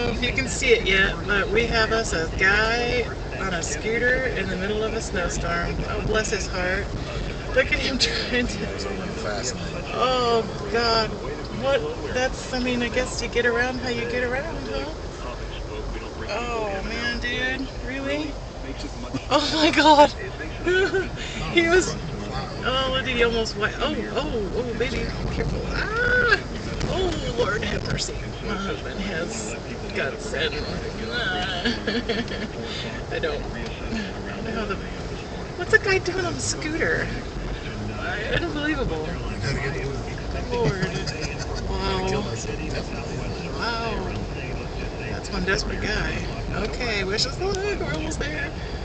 know if you can see it yet, but we have us a guy on a scooter in the middle of a snowstorm. Oh, bless his heart. Look at him trying to. Oh, God. What? That's, I mean, I guess you get around how you get around, huh? Oh, man, dude. Really? Oh, my God. He was. Oh, look, he almost went. Oh, baby. Careful. Ah! Oh, Lord have mercy. My husband has guts and I don't know how the. What's a guy doing on a scooter? Unbelievable. Lord. Wow. Wow. That's one desperate guy. Okay, wish us luck. We're almost there.